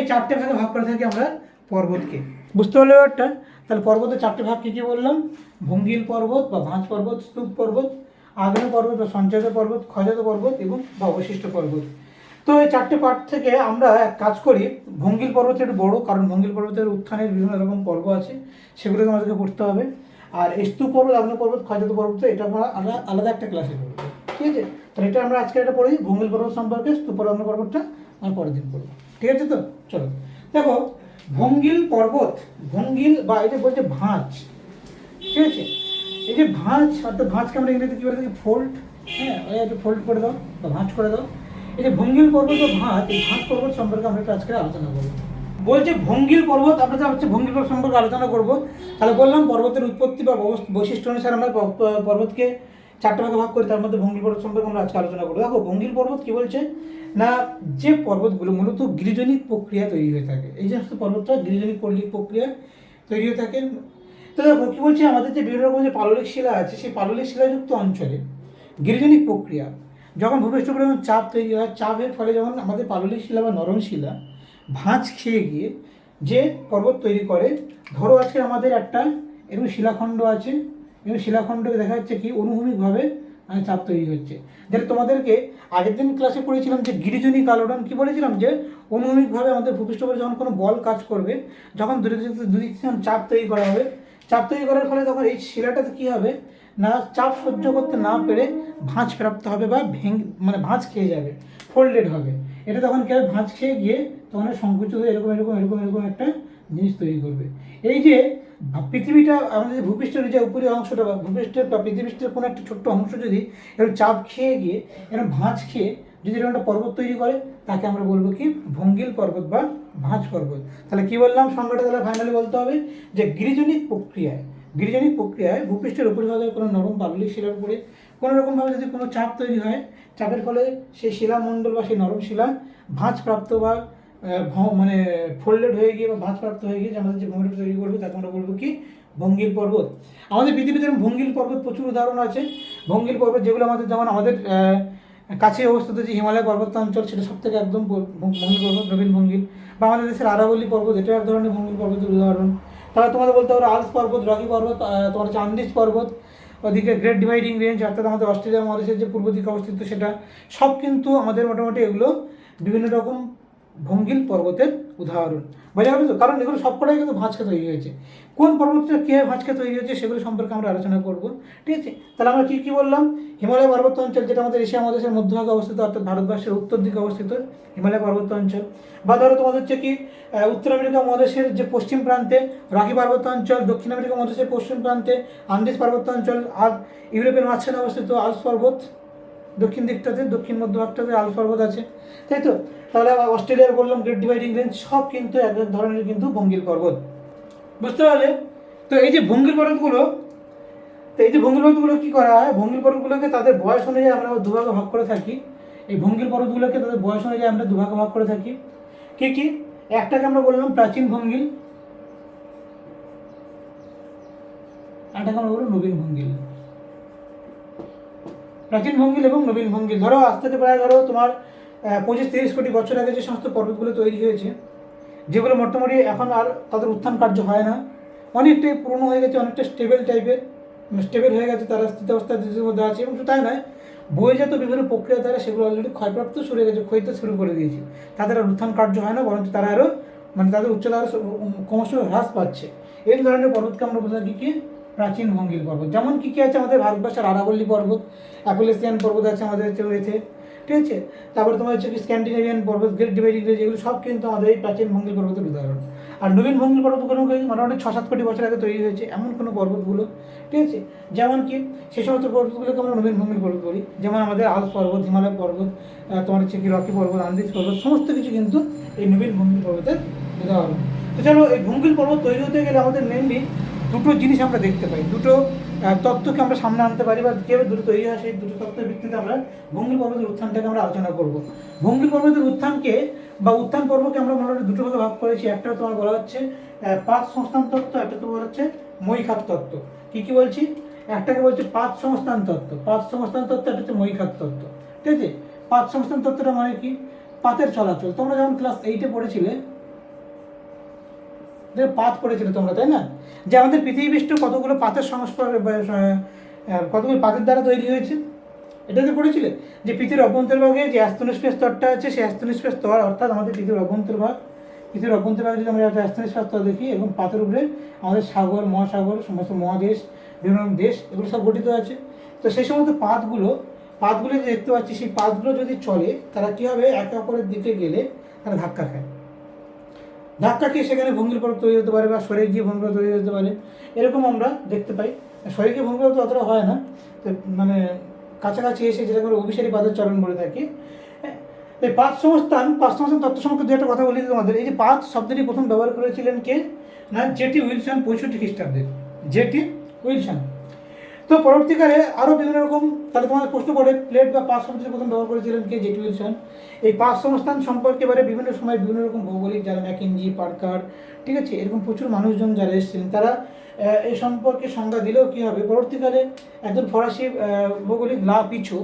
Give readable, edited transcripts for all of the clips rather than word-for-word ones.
এই চারটে ভাগে ভাগ করে থাকি আমরা পর্বতকে। বুঝতে পারলে ব্যাপারটা? তাহলে পর্বতের চারটে ভাগ কী কী বললাম? ভঙ্গিল পর্বত বা ভাঁজ পর্বত, স্তূপ পর্বত, আগ্নেয় পর্বত বা সঞ্চয়িত পর্বত, ক্ষয়জাত পর্বত এবং বা অবশিষ্ট পর্বত। তো এই চারটে পার্ট থেকে আমরা এক কাজ করি, ভঙ্গিল পর্বত একটু বড়ো, কারণ ভঙ্গিল পর্বতের উত্থানের বিভিন্ন রকম পর্ব আছে, সেগুলো আমাদেরকে পড়তে হবে। আর স্তূপ পর্বত, আগ্নেয় পর্বত, ক্ষয়জাত পর্বত এটা আমরা আলাদা একটা ক্লাসে পড়বো, ঠিক আছে? তাহলে এটা আমরা আজকে এটা পড়ি, ভঙ্গিল পর্বত সম্পর্কে, স্তূপ পর্বত, আগ্নেয় পর্বতটা আমি পরের দিন পড়বো, ঠিক আছে? তো চলো দেখো, ভঙ্গিল পর্বত, ভঙ্গিল বা এটা বলছে ভাঁজ, ঠিক আছে? এই যে ভাঁজ, অর্থাৎ ভাঁজকে আমরা ইংরেজিতে কী বলে থাকি? ফোল্ড। হ্যাঁ, একটু ফোল্ড করে দাও বা ভাঁজ করে দাও। এই যে ভঙ্গিল পর্বত বা ভাঁজ, এই ভাঁজ পর্বত সম্পর্কে আমরা একটু আজকে আলোচনা করবো। বলছে ভঙ্গিল পর্বত, আমরা যা হচ্ছে ভঙ্গিল পর্বত সম্পর্কে আলোচনা করবো। তাহলে বললাম পর্বতের উৎপত্তি বা বৈশিষ্ট্য অনুসারে আমরা পর্বতকে চারটে ভাগে ভাগ করি, তার মধ্যে ভঙ্গিল পর্বত সম্পর্কে আমরা আজকে আলোচনা করবো। দেখো ভঙ্গিল পর্বত কী বলছে না, যে পর্বতগুলো মূলত গিরিজনিক প্রক্রিয়া তৈরি হয়ে থাকে, এই সমস্ত পর্বতটা গিরিজনিক প্রক্রিয়া তৈরি হয়ে থাকে। তো দেখো কী বলছে, আমাদের যে বিভিন্ন রকম যে পাললিক শিলা আছে, সেই পাললিক শিলাযুক্ত অঞ্চলে গিরিজনিক প্রক্রিয়া যখন ভূপৃষ্ঠ পরিমাণ চাপ তৈরি হয়, চাপের ফলে যখন আমাদের পাললিক শিলা বা নরম শিলা ভাঁজ খেয়ে গিয়ে যে পর্বত তৈরি করে, ধরো আজকে আমাদের একটা এরকম শিলাখণ্ড আছে, এবং শিলাখণ্ডকে দেখা যাচ্ছে কি অনুভূমিকভাবে চাপ তৈরি হচ্ছে। যেটা তোমাদেরকে আগের দিন ক্লাসে পড়েছিলাম যে গিরিজনিক আলোড়ন, কি বলেছিলাম যে অনুভূমিকভাবে আমাদের ভূপৃষ্ঠ উপরে যখন কোনো বল কাজ করবে, যখন দুদিক থেকে চাপ তৈরি করা হবে, চাপ তৈরি করার ফলে তখন এই শিলাটাতে কী হবে না, চাপ সহ্য করতে না পেরে ভাঁজ প্রাপ্ত হবে বা মানে ভাঁজ খেয়ে যাবে, ফোল্ডেড হবে। এটা তখন কী হবে, ভাঁজ খেয়ে গিয়ে তখন সংকুচিত হয়ে এরকম এরকম এরকম এরকম একটা জিনিস তৈরি করবে। এই যে পৃথিবীটা, আমাদের ভূপৃষ্ঠের যে উপরের অংশটা বা ভূপৃষ্ঠের বা পৃথিবীষ্ঠের কোনো একটা ছোট্ট অংশ যদি এরকম চাপ খেয়ে গিয়ে এরকম ভাঁজ খেয়ে যদি এরকম একটা পর্বত তৈরি করে, তাকে আমরা বলবো কি ভঙ্গিল পর্বত বা ভাঁজ পর্বত। তাহলে কী বললাম সংজ্ঞাটা? তাহলে ফাইনালি বলতে হবে যে গিরিজনিক প্রক্রিয়ায় ভূপৃষ্ঠের উপরিভাগে কোনো নরম পাললিক শিলার উপরে কোনো রকমভাবে যদি কোনো চাপ তৈরি হয়, চাপের ফলে সেই শিলামণ্ডল বা সেই নরম শিলা ভাঁজপ্রাপ্ত বা মানে ফোল্ডেড হয়ে গিয়ে বা ভাঁজপ্রাপ্ত হয়ে গিয়ে যে আমাদের যে ভূমিটা তৈরি করবে, তাকে আমরা বলবো কি ভঙ্গিল পর্বত। আমাদের পৃথিবীতে ভঙ্গিল পর্বত প্রচুর উদাহরণ আছে। ভঙ্গিল পর্বত যেগুলো আমাদের, যেমন আমাদের কাছে অবস্থিত যে হিমালয় পর্বতাঞ্চল, সেটা সব থেকে একদম ভঙ্গিল পর্বত, নবীন ভঙ্গিল। বা আমাদের দেশের আরাবল্লী পর্বত, এটা এক ধরনের ভঙ্গিল পর্বতের উদাহরণ। তাহলে তোমাদের বলতে পারো আল্পস পর্বত, রকি পর্বত, তোমার হচ্ছে আন্দিজ পর্বত, ওদিকে গ্রেট ডিভাইডিং রেঞ্জ, অর্থাৎ আমাদের অস্ট্রেলিয়া মহাদেশের যে পূর্ব দিকে অবস্থিত, সেটা সব কিন্তু আমাদের মোটামুটি এগুলো বিভিন্ন রকম ভঙ্গিল পর্বতের উদাহরণ। বোঝা গেল তো? কারণ এগুলো সবকটাই কিন্তু ভাঁজকে তৈরি হয়েছে। কোন পর্বতটা কীভাবে ভাঁজকে তৈরি হয়েছে সেগুলো সম্পর্কে আমরা আলোচনা করব, ঠিক আছে? তাহলে আমরা কী কী বললাম? হিমালয় পর্বত অঞ্চল, যেটা আমাদের এশিয়া মহাদেশের মধ্যভাগে অবস্থিত, অর্থাৎ ভারতবর্ষের উত্তর দিকে অবস্থিত হিমালয় পর্বত অঞ্চল। বা ধরো তোমাদের হচ্ছে কি উত্তর আমেরিকা মহাদেশের যে পশ্চিম প্রান্তে রকি পার্বত্য অঞ্চল, দক্ষিণ আমেরিকা মহাদেশের পশ্চিম প্রান্তে আন্দিজ পার্বত্য অঞ্চল, আর ইউরোপের মাঝখানে অবস্থিত আল্পস পর্বত, দক্ষিণ দিকটাতে, দক্ষিণ মধ্যভাগটাতে আল্পস পর্বত আছে, তাই তো? তাহলে অস্ট্রেলিয়ার বললাম গ্রেট ডিভাইডিং রেঞ্জ, সব কিন্তু এক এক ধরনের কিন্তু ভঙ্গিল পর্বত। বুঝতে পারলে? তো এই যে ভঙ্গিল পর্বতগুলো, কী করা হয়, ভঙ্গিল পর্বতগুলোকে তাদের বয়স অনুযায়ী আমরা দুভাগে ভাগ করে থাকি। এই ভঙ্গিল পর্বতগুলোকে তাদের বয়স অনুযায়ী আমরা দুভাগে ভাগ করে থাকি। কি কি? একটাকে আমরা বললাম প্রাচীন ভঙ্গিল, আরেকটাকে আমরা বললাম নবীন ভঙ্গিল। প্রাচীন ভঙ্গিল এবং নবীন ভঙ্গিল, ধরো আজ থেকে প্রায় ধরো তোমার 25-30 কোটি বছর আগে যে সমস্ত পর্বতগুলো তৈরি হয়েছে, যেগুলো মোটামুটি এখন আর তাদের উত্থান কার্য হয় না, অনেকটাই পুরনো হয়ে গেছে, অনেকটা স্টেবল হয়ে গেছে, তারা স্থিতাবস্থার মধ্যে আছে। এবং শুধু তাই নয়, বহির্জাত বিভিন্ন প্রক্রিয়া দ্বারা সেগুলো অলরেডি ক্ষয়প্রাপ্ত শুরু হয়ে গেছে, ক্ষয়তে শুরু করে দিয়েছে। তাদের আর উত্থান কার্য হয় না, বরঞ্চ তারা আরও মানে তাদের উচ্চতা আরও ক্রমশ হ্রাস পাচ্ছে। এই ধরনের পর্বতকে আমরা বলে থাকি কি প্রাচীন ভঙ্গিল পর্বত। যেমন কী কী আছে আমাদের ভারতবর্ষের আরাবল্লী পর্বত, অ্যাপেলেসিয়ান পর্বত আছে আমাদের এতে, ঠিক আছে? তারপরে তোমার হচ্ছে কি স্ক্যান্ডিনেভিয়ান পর্বত, গ্রেট ডিভাইডিং রেঞ্জ, এগুলো সব কিন্তু আমাদের এই প্রাচীন ভঙ্গিল পর্বতের উদাহরণ। আর নবীন ভঙ্গিল পর্বতগুলো মোটামুটি 6-7 কোটি বছর আগে তৈরি হয়েছে এমন কোনো পর্বতগুলো, ঠিক আছে? যেমন কি সেই সমস্ত পর্বতগুলোকে আমরা নবীন ভঙ্গিল পর্বত বলি। যেমন আমাদের আল্পস পর্বত, হিমালয় পর্বত, তোমার হচ্ছে কি রকি পর্বত, আন্দিজ পর্বত, সমস্ত কিছু কিন্তু এই নবীন ভঙ্গিল পর্বতের উদাহরণ। তো চলো, এই ভঙ্গিল পর্বত তৈরি হতে গেলে আমাদের মেনলি দুটো জিনিস আমরা দেখতে পাই, দুটো তত্ত্বকে আমরা সামনে আনতে পারি, বা কীভাবে দুটো তৈরি হয় সেই দুটো তত্ত্বের ভিত্তিতে আমরা ভঙ্গিল পর্বতের উত্থানটাকে আমরা আলোচনা করব। ভঙ্গিল পর্বতের উত্থানকে বা উত্থান পর্বকে আমরা মোটামুটি দুটো ভাগে ভাগ করেছি। একটা তোমার বলা হচ্ছে পাঁচ সংস্থান তত্ত্ব, একটা তোমার হচ্ছে মৈখাত তত্ত্ব। কী বলছি? একটাকে বলছে পাঁচ সংস্থান তত্ত্ব, একটা হচ্ছে মৈখাত তত্ত্ব, ঠিক আছে? পাঁচ সংস্থান তত্ত্বটা মানে কি? পাতের চলাচল। তোমরা যখন ক্লাস 8-এ পড়েছিলে, পাত পড়েছিল তোমরা, তাই না? যে আমাদের পৃথিবীপৃষ্ঠ কতগুলো পাতের সংস্পর্শে কতগুলো পাতের দ্বারা তৈরি হয়েছে, এটাতে পড়েছিলে যে পৃথিবীর অভ্যন্তরভাগে যে অ্যাস্তনোস্ফিয়ার স্তরটা আছে, সেই অ্যাস্তনোস্ফিয়ার স্তর অর্থাৎ আমাদের পৃথিবীর অভ্যন্তরভাগে যদি আমরা একটা অ্যাস্তনোস্ফিয়ার স্তর দেখি, এবং পাতের উপরে আমাদের সাগর, মহাসাগর, সমস্ত মহাদেশ, বিভিন্ন দেশ, এগুলো সব গঠিত আছে। তো সেই সমস্ত পাতগুলো যে দেখতে পাচ্ছি, সেই পাতগুলো যদি চলে, তারা কী হবে, একে অপরের দিকে গেলে তারা ধাক্কা খেয়ে সেখানে ভঙ্গিল পর্বত তৈরি হতে পারে, বা সরে গিয়ে ভঙ্গিল পর্বত তৈরি হতে পারে, এরকম আমরা দেখতে পাই। সরে গিয়ে ভঙ্গিল পর্বত অতটা হয় না, তো মানে কাছাকাছি এসে যেটা করে অভিসারী পাতের চলন বলে থাকি। এই পাত সংস্থান তত্ত্ব সম্পর্কে দু একটা কথা বলি তোমাদের। এই যে পাত শব্দটি প্রথম ব্যবহার করেছিলেন কে, না জেটি উইলসন 65 খ্রিস্টাব্দে, জেটি উইলসন। তো পরবর্তীকালে আরও বিভিন্ন রকম, তাহলে তোমাদের প্রশ্ন পড়ে প্লেট বা পাত শব্দটি প্রথম ব্যবহার করেছিলেন কে, জেটি উইলসন। এই পাত সংস্থান সম্পর্কে এবারে বিভিন্ন সময় বিভিন্ন রকম ভৌগোলিক, যারা ম্যাকেঞ্জি, পার্কার, ঠিক আছে, এরকম প্রচুর মানুষজন যারা এসেছিলেন, তারা এই সম্পর্কে সংজ্ঞা দিলেও কী হবে, পরবর্তীকালে একজন ফরাসি ভৌগোলিক লা পিছু,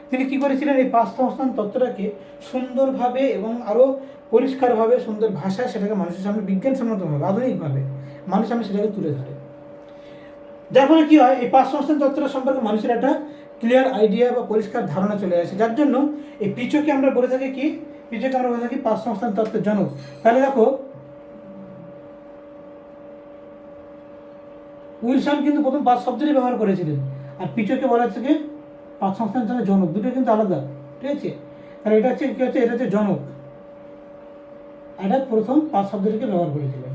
তিনি কী করেছিলেন, এই পাত সংস্থান তত্ত্বটাকে সুন্দরভাবে এবং আরও পরিষ্কারভাবে, সুন্দর ভাষায় সেটাকে মানুষের সামনে বিজ্ঞানসম্মতভাবে, আধুনিকভাবে মানুষের সামনে সেটাকে তুলে ধরে। যার ফলে কী হয়, এই পাত সংস্থান তত্ত্বটা সম্পর্কে মানুষের একটা ক্লিয়ার আইডিয়া বা পরিষ্কার ধারণা চলে আসে, যার জন্য এই পিচোকে আমরা বলে থাকি কি, পিচোকে আমরা বলে থাকি পাত সংস্থান তত্ত্বের জনক। তাহলে দেখো, উইলসন কিন্তু প্রথম পাত শব্দটি ব্যবহার করেছিলেন, আর পিচোকে বলা হচ্ছে কি পাত সংস্থান তত্ত্বের জনক, দুটো কিন্তু আলাদা, ঠিক আছে। তাহলে এটা হচ্ছে কী হচ্ছে, এটা হচ্ছে জনক, এটা প্রথম পাত শব্দটিকে ব্যবহার করেছিলেন।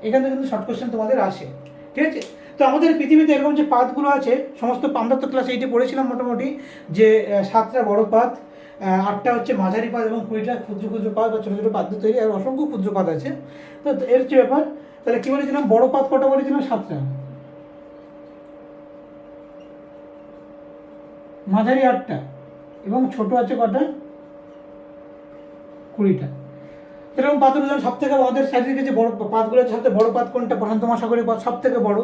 এখানে কিন্তু শর্ট কোশ্চেন তোমাদের আসে, ঠিক আছে। তো আমাদের পৃথিবীতে এরকম যে পাতগুলো আছে সমস্ত, আমরা তো ক্লাস 8-এ পড়েছিলাম মোটামুটি, যে 7টা বড় পাত, 8টা হচ্ছে মাঝারি পাত, এবং 20টা ক্ষুদ্র ক্ষুদ্র পাত বা ছোটো ছোটো পাত দিয়ে তৈরি, আর অসংখ্য ক্ষুদ্র পাত আছে। তো এর হচ্ছে ব্যাপার। তাহলে কী বলেছিলাম, বড় পাত কটা বলেছিলাম, 7টা, মাঝারি 8টা, এবং ছোট আছে কটা, 20টা। এরকম পাতের উদাহরণ সব থেকে আমাদের চারিদিকে যে বড় পাতগুলো আছে, সবথেকে বড় পাত কোনটা, প্রশান্ত মহাসাগরীয় পাত সব থেকে বড়।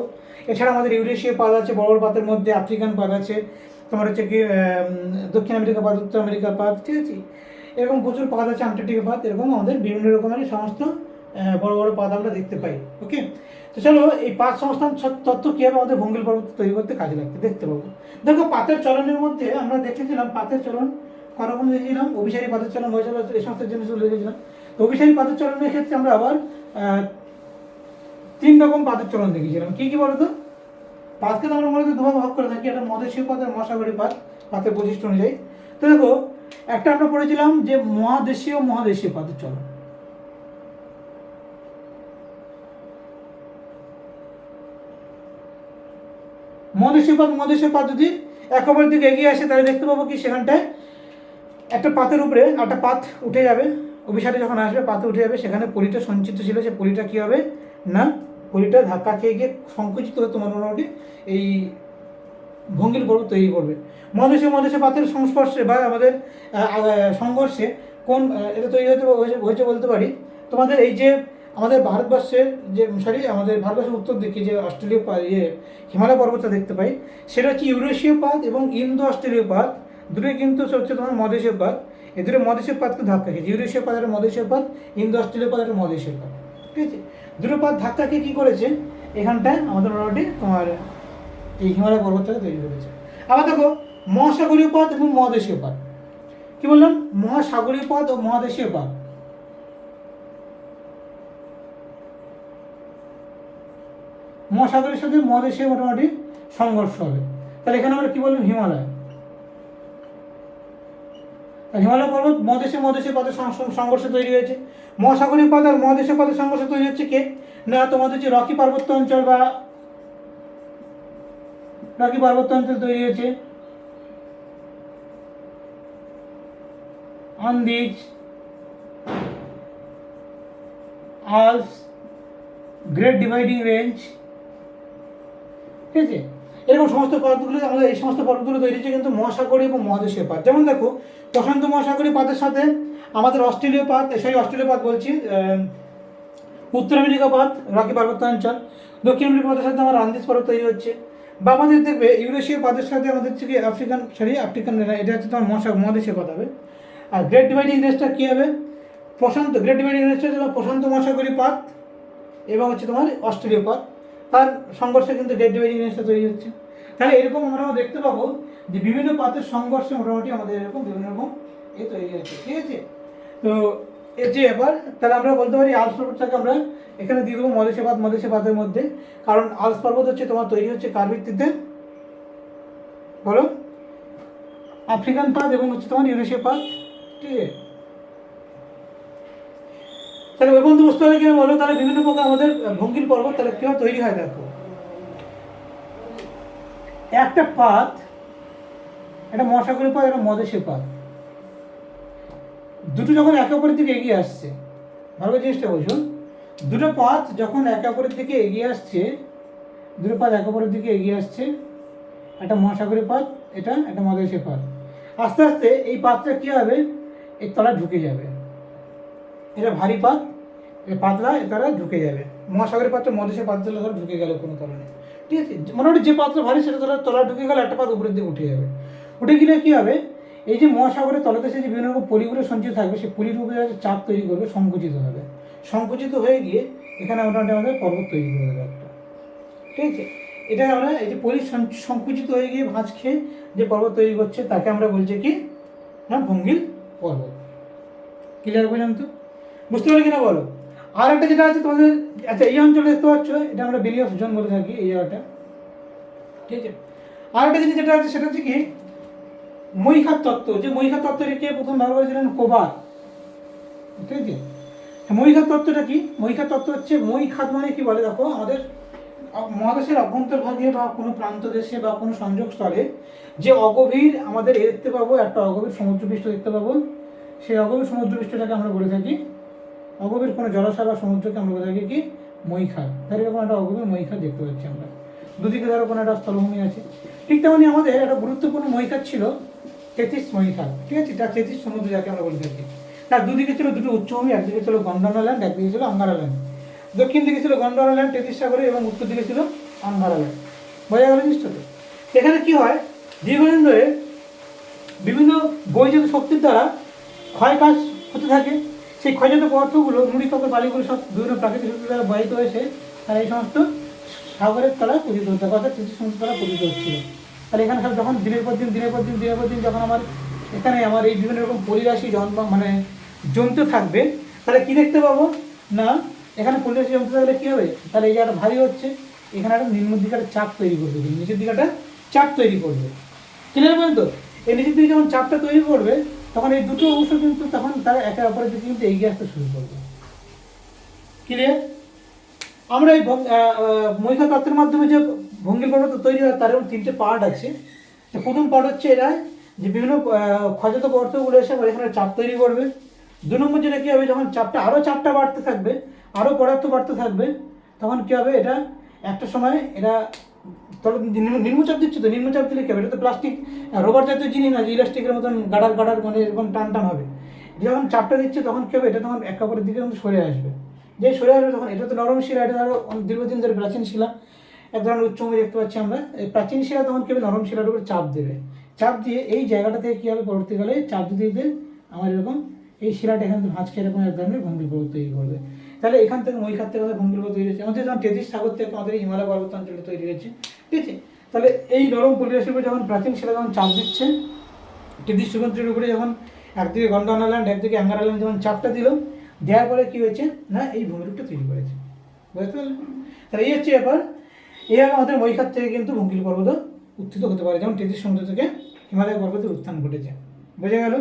এছাড়া আমাদের ইউরেশীয় পাত আছে, বড় বড় পাতের মধ্যে আফ্রিকান পাত আছে, তোমার হচ্ছে কি দক্ষিণ আমেরিকা পাত, উত্তর আমেরিকা পাত, ঠিক আছে। এরকম প্রচুর পাত আছে, আন্টার্কটিকা পাত, এরকম আমাদের বিভিন্ন রকমের সমস্ত বড় বড় পাত আমরা দেখতে পাই। ওকে, তো চলো এই পাত সংস্থান তত্ত্ব কীভাবে আমাদের ভঙ্গিল পর্বত তৈরি করতে কাজে লাগতে দেখতে পাবো। দেখো, পাতের চলনের মধ্যে আমরা দেখেছিলাম, পাতের চলন করকম দেখেছিলাম, অভিসারী পাতের চলন, হয়েছিল, এই সমস্ত জিনিসগুলো দেখেছিলাম। তো অভিসারী পাতের চলনের ক্ষেত্রে আমরা আবার 3 রকম পাতের চলন দেখেছিলাম। কী কী বলতো, পাতকে তো আমরা মূলত দুভাগে ভাগ করে থাকি, একটা মহাদেশীয় পাত আর মহাসাগরীয় পাত, পাতের বৈশিষ্ট্য অনুযায়ী। তো দেখো, একটা আমরা পড়েছিলাম যে মহাদেশীয় পাতের চলন। মহাদেশীয় পাত যদি একেবারের দিকে এগিয়ে আসে, তাহলে দেখতে পাবো কি সেখানটায় একটা পাতের উপরে একটা পাত উঠে যাবে, অভিসারে যখন আসবে পাতে উঠে যাবে, সেখানে পলিটা সঞ্চিত ছিল, সে পলিটা কী হবে না, পলিটা ধাক্কা খেয়ে গিয়ে সংকুচিত হয়ে তোমার মোটামুটি এই ভঙ্গিল পর্বত তৈরি করবে। মহাদেশীয় পাতের সংস্পর্শে বা আমাদের সংঘর্ষে কোন এটা তৈরি হয়েছে বলতে পারি, তোমাদের এই যে আমাদের ভারতবর্ষের যে আমাদের ভারতবর্ষের উত্তর দিকে যে অস্ট্রেলীয় হিমালয় পর্বতটা দেখতে পাই, সেটা হচ্ছে ইউরেশীয় পাত এবং ইন্দো অস্ট্রেলীয় পাত, দুটোই কিন্তু হচ্ছে তোমার মহাদেশীয় পাত। এই দুটো মহাদেশীয় পাতকে ধাক্কা খেয়েছে, ইউরেশীয় পাত একটা মহাদেশীয় পাত, ইন্দো অস্ট্রেলীয় পাত একটা মহাদেশীয় পাত, ঠিক আছে। দুটো পাত ধাক্কা খেয়ে কী করেছে, এখানটায় আমাদের মোটামুটি তোমার এই হিমালয় পর্বতটাকে তৈরি করেছে। আবার দেখো, মহাসাগরীয় পাত এবং মহাদেশীয় পাত, কি বললাম, মহাসাগরীয় পাত ও মহাদেশীয় পাত। মহাসাগরের সাথে মহাদেশীয় মোটামুটি সংঘর্ষ হবে, তাহলে এখানে আমরা কী বললাম, হিমালয়। হিমালয় পর্বত মহাদেশীয় পাতের সংঘর্ষ তৈরি হয়েছে। মহাসাগরীয় পাত আর মহাদেশীয় পাতের সংঘর্ষ তৈরি হচ্ছে কে, না তোমাদের যে রকি পার্বত্য অঞ্চল বা রকি পার্বত্য অঞ্চল তৈরি হয়েছে, Andes, Alps, great dividing range, ঠিক আছে। এরকম সমস্ত পাতগুলো আমাদের, এই সমস্ত পর্বতগুলো তৈরি হচ্ছে কিন্তু মহাসাগরীয় এবং মহাদেশীয় পাত। যেমন দেখো, প্রশান্ত মহাসাগরীয় পাতের সাথে আমাদের অস্ট্রেলীয় পাত বলছি, উত্তর আমেরিকা পাত, রকি পার্বত্য অঞ্চল, দক্ষিণ আমেরিকা পাতের সাথে আমার আন্দিজ পর্বত তৈরি হচ্ছে। বা আমাদের দেখবে ইউরেশীয় পাতের সাথে আমাদের হচ্ছে কি আফ্রিকান এটা হচ্ছে তোমার মহাদেশীয় পাত হবে। আর গ্রেট ডিভাইডিং রেঞ্জটা কী হবে, গ্রেট ডিভাইডিং রেঞ্জটা হচ্ছে প্রশান্ত মহাসাগরীয় পাত এবং হচ্ছে তোমার অস্ট্রেলীয় পথ, তার সংঘর্ষে কিন্তু গ্রেট ডিভাইডিং রেঞ্জটা তৈরি হচ্ছে। তাহলে এরকম আমরা দেখতে পাবো যে বিভিন্ন পাতের সংঘর্ষে মোটামুটি আমাদের এরকম বিভিন্ন রকম তৈরি হচ্ছে, ঠিক আছে। তো এর যে এবার তাহলে আমরা বলতে পারি আল্পস পর্বতটাকে আমরা এখানে দিয়ে দেবো মধেশীয় পাতের মধ্যে, কারণ আল্পস পর্বত হচ্ছে তোমার তৈরি হচ্ছে কার ভিত্তিতে বলো, আফ্রিকান পাত এবং হচ্ছে তোমার ইউরেশীয় পাত, ঠিক আছে। তাহলে ওই বন্ধু বুঝতে পারলে কিনা বলো, তাহলে বিভিন্ন প্রকার আমাদের ভঙ্গিল পর্বত তাহলে কীভাবে তৈরি হয় দেখো। একটা পাত, একটা মহাসাগরীয় পাত, একটা মধেশীয় পাত, দুটো যখন একে অপরের দিকে এগিয়ে আসছে, ভালো জিনিসটা বোঝো, দুটো পাত যখন একে অপরের দিকে এগিয়ে আসছে, দুটো পাত একে অপরের দিকে এগিয়ে আসছে, একটা মহাসাগরীয় পাত, এটা একটা মধেশীয় পাত, আস্তে আস্তে এই পাতটা কী হবে, এই তলায় ঢুকে যাবে। এটা ভারী পাত, এই পাতলা এ তারা ঢুকে যাবে, মহাসাগরীয় পাতটা মধেশীয় পাত ধরে ঢুকে গেল কোনো কারণে, ঠিক আছে। মোটামুটি যে পাতটা ভারী সেটা তলা ঢুকে গেলে একটা পাত উপরের দিকে উঠে যাবে। উঠে গেলে কী হবে, এই যে মহাসাগরের তলদেশে যে বিভিন্ন রকম পলিগুলো সঞ্চিত থাকবে, সেই পলির উপরে চাপ তৈরি করবে, সংকুচিত হবে, সংকুচিত হয়ে গিয়ে এখানে মোটামুটি আমাদের পর্বত তৈরি করে দেবে একটা, ঠিক আছে। এটা আমরা এই যে পলি সংকুচিত হয়ে গিয়ে ভাঁজ খেয়ে যে পর্বত তৈরি করছে তাকে আমরা বলছি কি না ভঙ্গিল পর্বত। ক্লিয়ার পর্যন্ত বুঝতে পারলে কিনা বলো। আর একটা যেটা আছে তোমাদের, আচ্ছা এই অঞ্চলে দেখতে পাচ্ছ, এটা আমরা বেলি অফ জোন বলে থাকি এই জায়গাটা, ঠিক আছে। আর একটা জিনিস যেটা আছে সেটা হচ্ছে কি মৈখাত তত্ত্ব, যে মৈখাত তত্ত্ব রেখে প্রথম বার করেছিলেন কোবার, ঠিক আছে। মৈখাত তত্ত্বটা কি, মৈখাত তত্ত্ব হচ্ছে, মৈখাত মানে কি বলে দেখো, আমাদের মহাদেশের অভ্যন্তরভাগে বা কোনো প্রান্ত দেশে বা কোনো সংযোগ স্থলে যে অগভীর আমাদের দেখতে পাবো, একটা অগভীর সমুদ্রপৃষ্ঠ দেখতে পাবো, সেই অগভীর সমুদ্রপৃষ্ঠটাকে আমরা বলে থাকি, অগভীর কোনো জলাশয় বা সমুদ্রকে আমরা বলে থাকি কি মৈখাত। তাহলে এরকম একটা অগভীর মৈখাত দেখতে পাচ্ছি আমরা, দুদিকে ধরো কোনো একটা স্থলভূমি আছে। ঠিক তেমনি আমাদের একটা গুরুত্বপূর্ণ মৈখাত ছিল তেথিস মৈখাত, ঠিক আছে, তার তেথিস সমুদ্র যাকে আমরা বলে থাকি। তার দুদিকে ছিল দুটো উচ্চভূমি, একদিকে ছিল গন্ডানা ল্যান্ড, একদিকে ছিল আঙ্গারা ল্যান্ড। দক্ষিণ দিকে ছিল গন্ডানা ল্যান্ড তেথিস সাগরে এবং উত্তর দিকে ছিল আঙ্গারা ল্যান্ড। বোঝা গেল জিনিসটা তো। এখানে কি হয়, দীর্ঘদিন ধরে বিভিন্ন বৈদ্যুতিক শক্তির দ্বারা ক্ষয়কাজ হতে থাকে, সেই ক্ষয়জাত পদার্থগুলো নুড়িপাথর বালিগুলো সব বিভিন্ন প্রাকৃতিক শক্তির দ্বারা বাহিত হয়েছে, তারা এই সমস্ত সাগরের তলায় পতিত হতে থাকে, অর্থাৎ তেথিস সমুদ্রের তলায় পতিত হচ্ছিল। তাহলে এখানে সব যখন দিনের পর দিন যখন আমার এখানে আমার এই বিভিন্ন রকম পরিরাশি মানে জমতে থাকবে, তাহলে কী দেখতে পাবো না, এখানে পরিরাশি জমতে থাকলে কী হবে, তাহলে এই জায়গাটা ভারী হচ্ছে, এখানে একটা নিম্ন দিকে একটা চাপ তৈরি করবে, নিচের দিকে একটা চাপ তৈরি করবে। ক্লিয়ার পর্যন্ত। এই নিচের দিকে যখন চাপটা তৈরি করবে, তখন এই দুটো অংশ কিন্তু তখন তারা একে অপরের দিকে কিন্তু এগিয়ে আসতে শুরু করবে। ক্লিয়ার। আমরা এই মৈখাত তত্ত্বের মাধ্যমে যে ভঙ্গিল পর্বত তৈরি হয় তার তিনটে পার্ট আছে। প্রথম পার্ট হচ্ছে এরা যে বিভিন্ন ক্ষয়জাত পদার্থগুলো এসে এখানে চাপ তৈরি করবে। দু নম্বর যেটা কী হবে, যখন চাপটা বাড়তে থাকবে, আরও পদার্থ বাড়তে থাকবে, তখন কী হবে, এটা একটা সময় এটা নিম্নচাপ দিচ্ছে, তো নিম্নচাপ দিলে কী হবে, এটা তো প্লাস্টিক রবার জাতীয় জিনিস না যে ইলাস্টিকের মতন গাড়ার মানে এরকম টান হবে। যখন চাপটা দিচ্ছে তখন কী হবে, এটা তখন একে অপরের দিকে কিন্তু সরে আসবে। যে সরে আসবে তখন এটা তো নরম শিলা, এটা ধরো দীর্ঘদিন ধরে প্রাচীন শিলা, এক ধরনের উচ্চভূমি দেখতে পাচ্ছি আমরা। এই প্রাচীন শিলা তখন কী হবে, নরম শিলার উপরে চাপ দেবে, চাপ দিয়ে এই জায়গাটা থেকে কী হবে, পরবর্তীকালে চাপ দিতে আমার এরকম এই শিলাটা এখান থেকে ভাঁজ খেয়ে এরকম এক ধরনের ভঙ্গিল পর্বত তৈরি করবে। তাহলে এখান থেকে মৈখাত থেকে আমাদের ভঙ্গিল পর্বত তৈরি হচ্ছে, আমাদের যখন তেথিস সাগর থেকে আমাদের হিমালয় পর্বত অঞ্চলে তৈরি হয়েছে, ঠিক আছে। তাহলে এই নরম পরিবেশের উপরে যখন প্রাচীন শিলা যখন চাপ দিচ্ছে, তেথিস সমুদ্রের উপরে যখন একদিকে গন্ডানা ল্যান্ড একদিকে আঙ্গারা ল্যান্ড যখন চাপটা দিল, দেওয়ার পরে কী হয়েছে না, এই ভূমিরূপটা তৈরি করেছে। বুঝতে পারলে। তাহলে এই হচ্ছে ব্যাপার। এইভাবে আমাদের মৈখাত থেকে কিন্তু ভঙ্গিল পর্বত উত্থিত হতে পারে, যেমন তেথিস সমুদ্র থেকে হিমালয় পর্বতের উত্থান ঘটেছে। বোঝা গেল।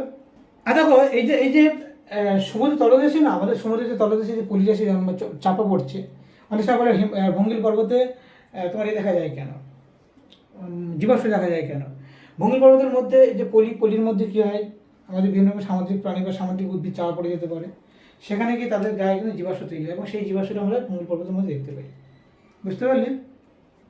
আর দেখো এই যে সমুদ্র তলদেশে না, আমাদের সমুদ্রের যে তলদেশে যে পলিরাশি চাপা পড়ছে, অনেক সময় বলে ভঙ্গিল পর্বতে তোমার দেখা যায় কেন, জীবাশ্ম দেখা যায় কেন। ভঙ্গিল পর্বতের মধ্যে যে পলির মধ্যে কী হয়, আমাদের বিভিন্ন রকম সামুদ্রিক প্রাণী বা সামুদ্রিক উদ্ভিদ চাপা পড়ে যেতে পারে, সেখানে গিয়ে তাদের গায়ে কিন্তু জীবাশ্ম তৈরি হয় এবং সেই জীবাশ্মটা আমরা ভঙ্গিল পর্বতের মধ্যে দেখতে পাই। বুঝতে পারলে।